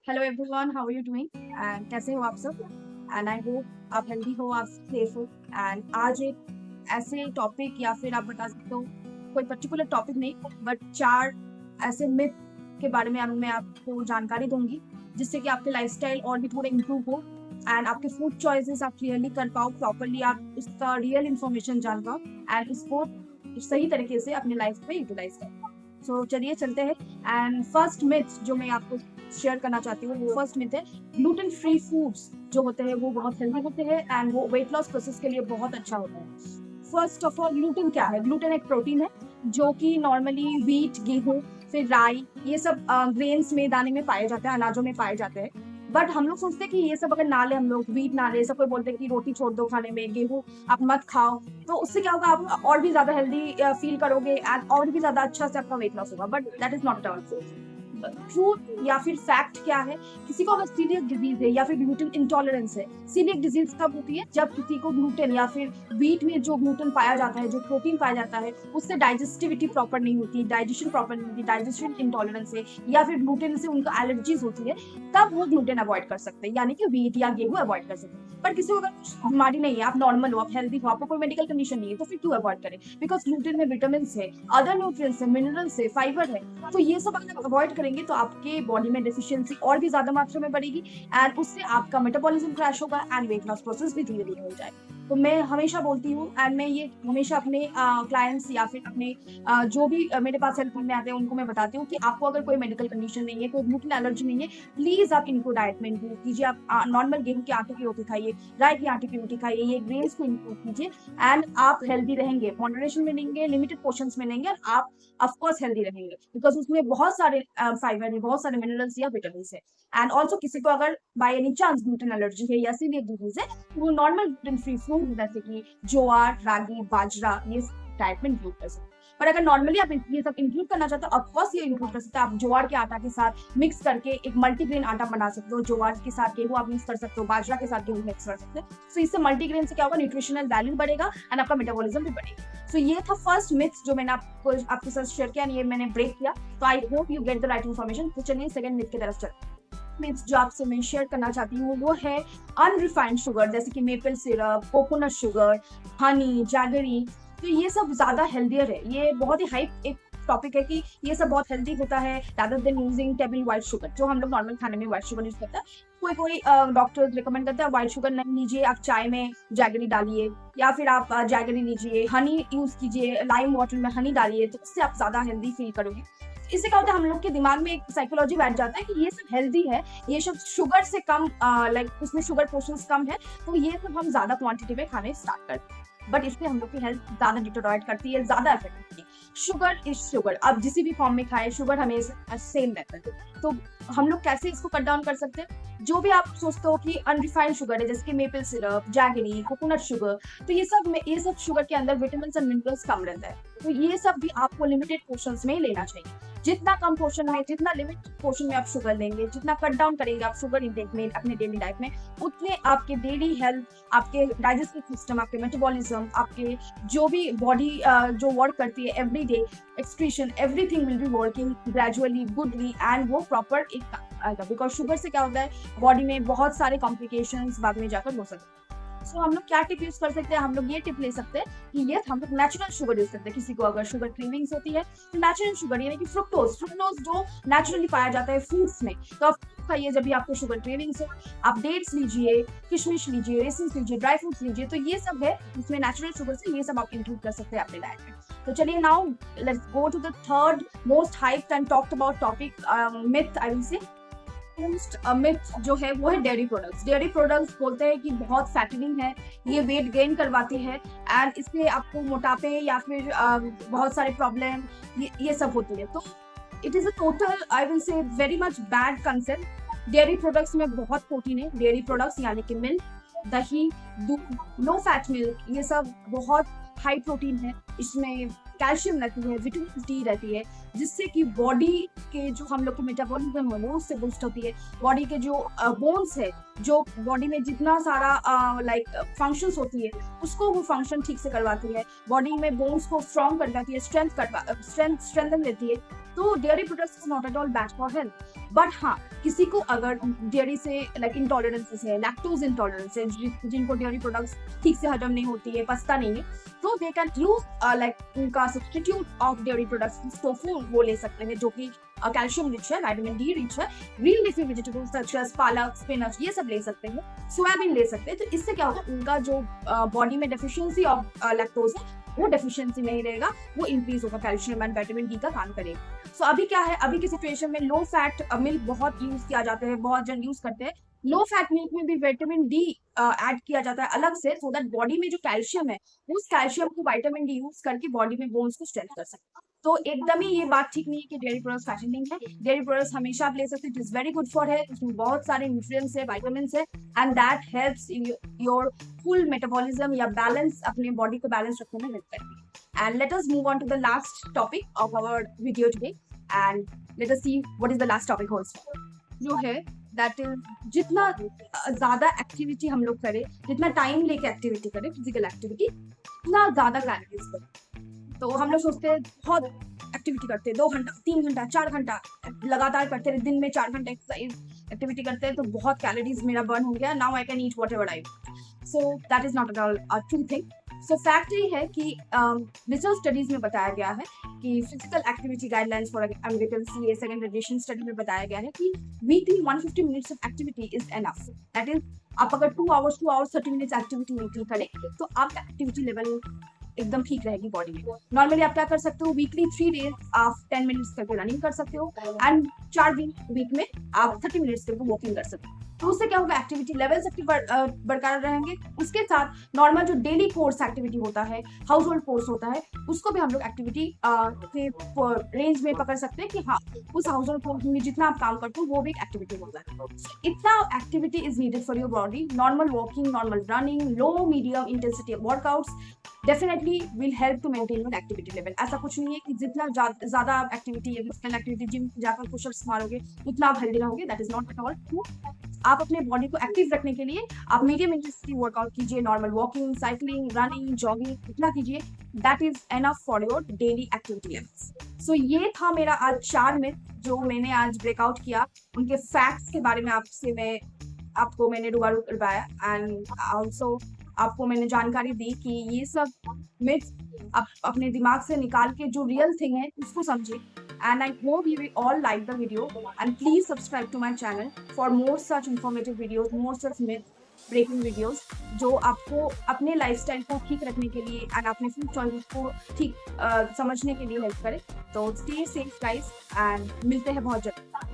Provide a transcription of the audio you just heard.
Hello everyone, how are you doing and कैसे हो आप सब। एंड आई होप आप हेल्दी हो, आप सेफ हो। एंड आज एक ऐसे टॉपिक या फिर आप बता सकते हो कोई पर्टिकुलर टॉपिक नहीं, बट 4 ऐसे मिथ के बारे में मैं आपको जानकारी दूंगी, जिससे कि आपके लाइफस्टाइल और भी थोड़े इम्प्रूव हो एंड आपके फूड चॉइसेस आप क्लियरली कर पाओ, प्रॉपरली आप उसका रियल इन्फॉर्मेशन जान पाओ एंड उसको सही तरीके से अपनी लाइफ में यूटिलाइज कर पाओ। सो चलिए चलते हैं। एंड फर्स्ट मिथ जो मैं आपको शेयर करना चाहती हूँ, वो फर्स्ट मिथ है ग्लूटेन फ्री फूड्स जो होते हैं वो बहुत हेल्दी होते हैं एंड वो वेट लॉस प्रोसेस के लिए बहुत अच्छा होता है। फर्स्ट ऑफ ऑल, ग्लूटेन क्या है? ग्लूटेन एक प्रोटीन है जो कि नॉर्मली व्हीट, गेहूं, फिर राई, ये सब ग्रेन्स में, दाने में पाए जाते हैं, अनाजों में पाए जाते हैं। बट हम लोग सोचते हैं कि ये सब अगर ना ले, हम लोग व्हीट ना ले, सब कोई बोलते हैं कि रोटी छोड़ दो खाने में, गेहूं आप मत खाओ, तो उससे क्या होगा, आप और भी ज्यादा हेल्दी फील करोगे एंड और भी ज्यादा अच्छा से आपका वेट लॉस होगा। But that is not true. Truth या फिर फैक्ट क्या है, किसी को अगर सीलियक डिजीज है या फिर ग्लूटेन इंटॉलरेंस है। सीलियक डिजीज कब होती है? जब किसी को ग्लूटेन या फिर व्हीट में जो ग्लूटेन पाया जाता है, जो प्रोटीन पाया जाता है, उससे डाइजेस्टिविटी प्रॉपर नहीं होती, डाइजेशन प्रॉपर नहीं होती, डाइजेशन इंटॉलरेंस है या फिर ग्लूटेन से उनको एलर्जीज होती है, तब वो ग्लूटेन अवॉइड कर सकते हैं, यानी कि व्हीट या गेहूं अवॉइड कर सकते हैं। पर किसी को अगर कुछ बीमारी नहीं है, आप नॉर्मल हो, आप हेल्दी हो, आपको कोई मेडिकल कंडीशन नहीं है, तो फिर क्यों अवॉइड करें? बिकॉज ग्लूटेन में विटामिन है, अदर न्यूट्रिएंट्स है, मिनरल्स है, फाइबर है। तो ये सब अगर अवॉइड करेंगे तो आपके बॉडी में डेफिशिएंसी और भी ज्यादा मात्रा में बढ़ेगी एंड उससे आपका मेटाबॉलिज्म क्रैश होगा एंड वेट लॉस प्रोसेस भी धीरे धीरे हो जाएगा। तो मैं हमेशा बोलती हूँ एंड मैं ये हमेशा अपने क्लाइंट्स या फिर अपने जो भी मेरे पास हेल्प में आते हैं उनको मैं बताती हूँ कि आपको अगर कोई मेडिकल कंडीशन नहीं है, कोई ग्लूटेन एलर्जी नहीं है, प्लीज आप इनको डाइट में इंक्लूड कीजिए। आप नॉर्मल गेहूं के आटे की रोटी खाइए, राई के आटे की रोटी खाइए, ये ग्रेन्स को इंक्लूड कीजिए एंड आप हेल्दी रहेंगे, मॉडरेशन में लेंगे, लिमिटेड पोर्शंस में लेंगे, आप ऑफ कोर्स हेल्दी रहेंगे बिकॉज उसमें बहुत सारे फाइबर है, बहुत सारे मिनरल्स या विटामिन है। एंड ऑल्सो किसी को अगर by any chance gluten allergy है या सीलियक डिजीज है, तो वो नॉर्मल ग्लूटेन फ्री फूड जैसे कि ज्वार, रागी, बाजरा, ये डाइट में इंक्लूड कर सकते हैं। पर अगर नॉर्मली आप ये सब इंक्लूड करना चाहते हो, ऑफकोर्स ये इंक्लूड कर सकते हैं। आप ज्वार के आटा के साथ मिक्स करके एक मल्टीग्रेन आटा बना सकते हो, ज्वार के साथ गेहूं आप मिक्स कर सकते हो, बाजरा के साथ गेहूं मिक्स कर सकते हो। तो इससे मल्टीग्रेन से क्या होगा, न्यूट्रिशनल वैल्यू बढ़ेगा एंड आपका मेटाबॉलिज्म भी बढ़ेगा। सो ये था फर्स्ट मिथ जो मैंने आपके साथ शेयर किया, ये मैंने ब्रेक किया। तो I hope you get the right information. तो चलिए सेकंड मिथ की तरफ चलते हैं। मिथ जो आपसे मैं शेयर करना चाहती हूँ वो है अनरिफाइंड शुगर, जैसे कि maple syrup, coconut sugar, Honey, jaggery. तो ये सब ज्यादा हेल्दियर है। ये बहुत ही हाइप एक टॉपिक है कि ये सब बहुत हेल्दी होता है rather than using table white sugar, जो हम लोग नॉर्मल खाने में व्हाइट शुगर यूज करते हैं। कोई कोई डॉक्टर रिकमेंड करता है व्हाइट शुगर नहीं लीजिए, आप चाय में जैगरी डालिए या फिर आप जैगरी लीजिए, हनी यूज कीजिए, लाइम वाटर में हनी डालिए, तो इससे आप ज्यादा हेल्दी फील करोगे। इससे क्या होता है, हम लोग के दिमाग में एक साइकोलॉजी बैठ जाता है कि ये सब हेल्दी है, ये सब शुगर से कम, लाइक उसमें शुगर पोर्शंस कम है, तो ये सब हम ज्यादा क्वांटिटी में खाने स्टार्ट करते हैं। बट इससे हम लोग की हेल्थ ज्यादा डिटोरेट करती है, ज्यादा इफेक्ट करती है। शुगर इज शुगर, आप जिस भी फॉर्म में खाए शुगर हमेशा सेम रहता है। तो हम लोग कैसे इसको कट डाउन कर सकते हैं? जो भी आप सोचते हो कि अनरिफाइंड शुगर है, जैसे कि maple syrup, jaggery, coconut sugar, तो ये सब शुगर के अंदर विटामिन और मिनरल्स कम रहता है। तो ये सब भी आपको लिमिटेड पोर्शंस में लेना चाहिए। जितना कम पोर्शन में, जितना लिमिट पोर्शन में आप शुगर लेंगे, जितना कट डाउन करेंगे आप शुगर इंटेक में अपने डेली लाइफ में, उतने आपके डेली हेल्थ, आपके डाइजेस्टिव सिस्टम, आपके मेटाबॉलिज्म, आपके जो भी बॉडी जो वर्क करती है every day, excretion, everything will be working gradually, goodly and वो प्रॉपर एक आएगा। बिकॉज शुगर से क्या होता है, बॉडी में बहुत सारे कॉम्प्लिकेशंस बाद में जाकर हो सकते हैं। सो हम लोग क्या टिप यूज कर सकते हैं? हम लोग ये टिप ले सकते हैं कि ये हम लोग नेचुरल शुगर यूज करते हैं। किसी को अगर शुगर क्रेविंग्स होती है तो नेचुरल शुगर यानी कि फ्रुक्टोज जो नेचुरली पाया जाता है फ्रूट्स में, तो आप खाइए जब भी आपको शुगर क्रेविंग्स हो। आप डेट्स लीजिए, किशमिश लीजिए, रेसिन्स लीजिए, ड्राई फ्रूट्स लीजिए, तो ये सब है इसमें नेचुरल शुगर से, ये सब आप इंक्लूड कर सकते हैं अपने डाइट में। तो चलिए now let's go to the third most hyped and talked about topic, myth I will say. Myth जो है वो है डेयरी प्रोडक्ट्स। डेयरी प्रोडक्ट्स बोलते हैं कि बहुत फैटनिंग है, ये वेट गेन करवाती है एंड इससे आपको मोटापे या फिर बहुत सारे प्रॉब्लम ये सब होती है। तो it is a total I will से very much bad concept. Dairy products में बहुत प्रोटीन है। डेयरी प्रोडक्ट्स यानी कि मिल्क, दही, दूध, लो फैट मिल्क, ये सब बहुत हाई प्रोटीन है। इसमें कैल्शियम रहती है, विटामिन डी रहती है, जिससे कि बॉडी के जो हम लोग के मेटाबॉलिज्म है वो उससे बूस्ट होती है। बॉडी के जो बोन्स है, जो बॉडी में जितना सारा लाइक फंक्शंस होती है उसको वो फंक्शन ठीक से करवाती है। बॉडी में बोन्स को स्ट्रॉन्ग करवाती है, स्ट्रेंथन देती है। तो dairy products is not at all bad for health. But हाँ, किसी को अगर डेयरी से लाइक इंटॉलरेंसेस है, लैक्टोज इंटॉलरेंस है, जिनको डेयरी प्रोडक्ट्स ठीक से हजम नहीं होती है, पचता नहीं है, तो दे कैन यूज लाइक उनका substitute of dairy products tofu वो ले सकते हैं, जो कि कैल्शियम रिच है, विटामिन डी रिच है। Green leafy vegetables such as palak, spinach, ये सब ले सकते हैं। सोयाबीन ले सकते हैं। तो इससे क्या होगा, उनका जो बॉडी में डेफिशिएंसी ऑफ लैक्टोज है वो डेफिशिएंसी नहीं रहेगा, वो इंक्रीज होगा, कैल्शियम एंड विटामिन डी का काम करेगा। सो अभी क्या है, अभी की सिचुएशन में लो फैट मिल्क बहुत यूज किया जाता है, बहुत जन यूज करते हैं। लो फैट मिल्क में भी विटामिन डी ऐड किया जाता है अलग से, सो दैट बॉडी में जो कैल्शियम है उस कैल्शियम को विटामिन डी यूज करके बॉडी में बोन्स को स्ट्रेंथ कर सकते हैं। तो एकदम ही ये बात ठीक नहीं है कि डेयरी प्रोडक्ट्स फैशनिंग है। डेयरी प्रोडक्ट्स हमेशा आप ले सकते हैं, it is very good for health, उसमें बहुत सारे न्यूट्रिएंट्स है, विटामिन्स है, and that helps in your full metabolism या बैलेंस, अपने बॉडी को बैलेंस रखने में हेल्प करती है। And let us move on to the last topic of our video today, and let us see what is the last topic also, जो है that is जितना ज्यादा एक्टिविटी हम लोग करें, जितना टाइम लेके एक्टिविटी करें, फिजिकल एक्टिविटी, उतना ज्यादा कैलोरीज बने। तो हम लोग सोचते हैं बहुत एक्टिविटी करते हैं, 2 घंटा 3 घंटा 4 घंटा लगातार करते हैं, दिन में 4 घंटे एक्सरसाइज एक्टिविटी करते हैं, तो बहुत कैलोरीज मेरा बर्न हो गया, now I can eat whatever I want. So that is not at all a true thing. So fact ये है कि रिसर्च स्टडीज में बताया गया है कि physical activity guidelines for American CA second edition study में बताया गया है कि weekly 150 minutes of activity is enough. That is, आप अगर 2 आवर्स 30 मिनट्स एक्टिविटी वीकली करें तो आपका एक्टिविटी लेवल एकदम ठीक रहेगी बॉडी में। नॉर्मली आप क्या कर सकते हो, वीकली 3 डेज आप 10 मिनट्स करके रनिंग कर सकते हो, एंड 4 दिन वीक में आप 30 मिनट्स करके वॉकिंग कर सकते हो। तो उससे क्या होगा, एक्टिविटी लेवल्स आपके बरकरार रहेंगे। उसके साथ नॉर्मल जो डेली कोर्स एक्टिविटी होता है, हाउस होल्ड कोर्स होता है, उसको भी हम लोग एक्टिविटी के रेंज में पकड़ सकते हैं कि हाँ, उस हाउस होल्ड कोर्स में जितना आप काम करते हो वो भी एक एक्टिविटी होता है। इतना activity is needed for your body. Normal walking, normal running, low medium intensity workouts definitely will help to maintain your activity level. ऐसा कुछ नहीं है कि जितना ज्यादा एक्टिविटी या फिजिकल एक्टिविटी, जिम जाकर पुशअप्स मारोगे उतना आप हेल्दी रहोगे, that is not at all true. आप अपने बॉडी को एक्टिव रखने के लिए आप मीडियम इंटेंसिटी वर्कआउट कीजिए, normal walking, cycling, running, jogging, इतना कीजिए, that is enough for your daily activity levels. So ये था मेरा आज 4 मिथ जो मैंने आज ब्रेकआउट किया, उनके फैक्ट्स के बारे में आपको मैंने रूबरू करवाया, एंड ऑल्सो आपको मैंने जानकारी दी कि ये सब मिथ्स आप अपने दिमाग से निकाल के जो रियल थिंग है उसको समझिए। And I hope you will all like the video, and please subscribe to my channel for more such informative videos, more such myth breaking videos जो आपको अपने लाइफस्टाइल को ठीक रखने के लिए एंड अपने फूड चॉइसेस को ठीक समझने के लिए हेल्प करे। तो स्टे सेफ गाइस, एंड मिलते हैं बहुत जल्द।